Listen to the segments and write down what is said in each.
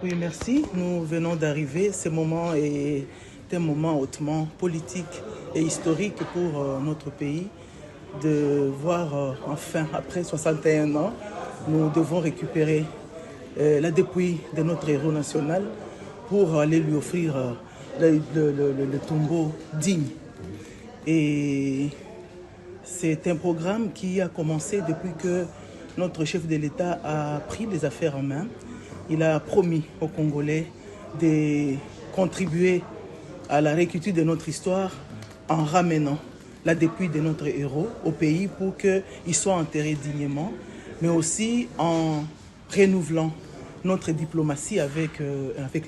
Oui, merci. Nous venons d'arriver. Ce moment est un moment hautement politique et historique pour notre pays. De voir enfin, après 61 ans, nous devons récupérer la dépouille de notre héros national pour aller lui offrir le tombeau digne. Et c'est un programme qui a commencé depuis que notre chef de l'État a pris les affaires en main. Il a promis aux Congolais de contribuer à la réécriture de notre histoire en ramenant la dépouille de notre héros au pays pour qu'il soit enterré dignement, mais aussi en renouvelant notre diplomatie avec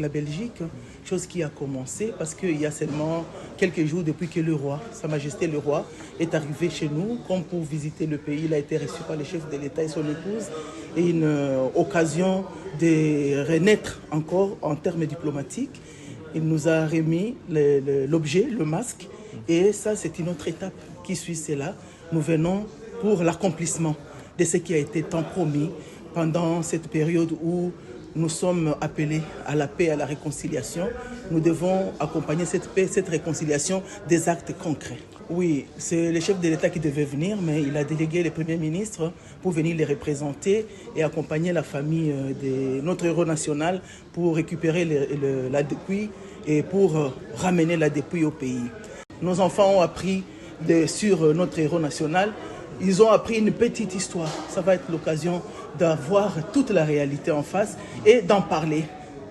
la Belgique, chose qui a commencé parce qu'il y a seulement quelques jours depuis que le roi, Sa Majesté le roi, est arrivé chez nous comme pour visiter le pays. Il a été reçu par le chef de l'État et son épouse et une occasion de renaître encore en termes diplomatiques. Il nous a remis l'objet, le masque, et ça c'est une autre étape qui suit cela. Nous venons pour l'accomplissement de ce qui a été tant promis pendant cette période où nous sommes appelés à la paix et à la réconciliation. Nous devons accompagner cette paix, cette réconciliation des actes concrets. Oui, c'est le chef de l'État qui devait venir, mais il a délégué le Premier ministre pour venir les représenter et accompagner la famille de notre héros national pour récupérer la dépouille et pour ramener la dépouille au pays. Nos enfants ont appris sur notre héros national. Ils ont appris une petite histoire. Ça va être l'occasion d'avoir toute la réalité en face et d'en parler.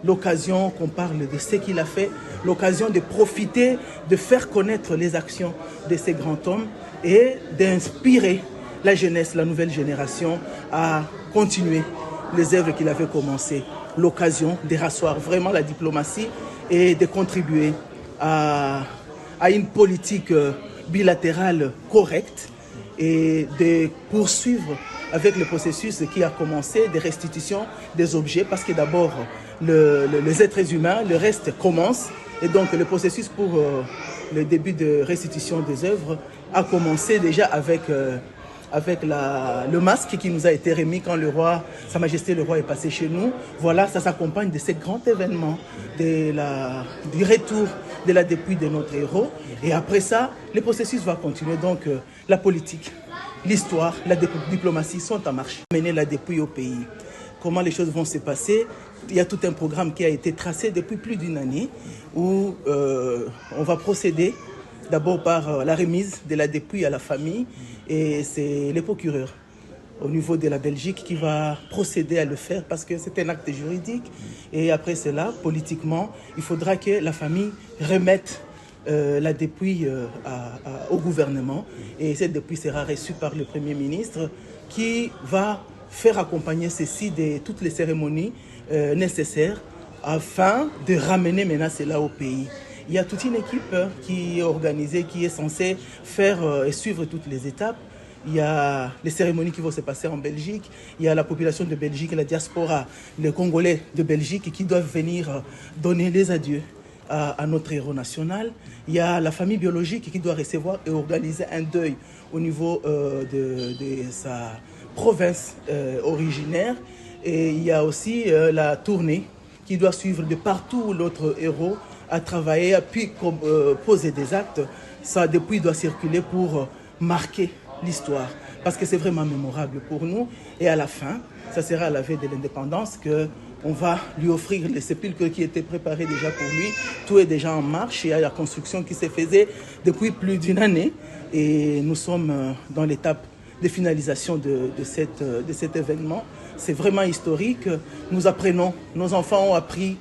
L'occasion qu'on parle de ce qu'il a fait, l'occasion de profiter, de faire connaître les actions de ces grands hommes et d'inspirer la jeunesse, la nouvelle génération à continuer les œuvres qu'il avait commencées. L'occasion de rasseoir vraiment la diplomatie et de contribuer à une politique bilatérale correcte et de poursuivre avec le processus qui a commencé de restitution des objets, parce que d'abord les êtres humains, le reste commence, et donc le processus pour le début de restitution des œuvres a commencé déjà avec le masque qui nous a été remis quand le roi, Sa Majesté le roi est passé chez nous. Voilà, ça s'accompagne de ces grands événements, du retour de la dépouille de notre héros. Et après ça, le processus va continuer. Donc la politique, l'histoire, la diplomatie sont en marche. Mener la dépouille au pays. Comment les choses vont se passer? Il y a tout un programme qui a été tracé depuis plus d'une année où on va procéder d'abord par la remise de la dépouille à la famille, et c'est le procureur au niveau de la Belgique qui va procéder à le faire parce que c'est un acte juridique. Et après cela, politiquement, il faudra que la famille remette la dépouille au gouvernement, et cette dépouille sera reçue par le Premier ministre qui va faire accompagner ceci de toutes les cérémonies nécessaires afin de ramener maintenant cela au pays. Il y a toute une équipe qui est organisée, qui est censée faire et suivre toutes les étapes. Il y a les cérémonies qui vont se passer en Belgique. Il y a la population de Belgique, la diaspora, les Congolais de Belgique qui doivent venir donner les adieux à notre héros national. Il y a la famille biologique qui doit recevoir et organiser un deuil au niveau de sa province originaire. Et il y a aussi la tournée qui doit suivre de partout où notre héros a travaillé, puis poser des actes. Sa dépouille doit circuler pour marquer l'histoire, parce que c'est vraiment mémorable pour nous. Et à la fin, ça sera à la veille de l'indépendance qu'on va lui offrir le sépulcre qui était préparé déjà pour lui. Tout est déjà en marche. Il y a la construction qui se faisait depuis plus d'une année. Et nous sommes dans l'étape de finalisation de cet événement. C'est vraiment historique. Nous apprenons, nos enfants ont appris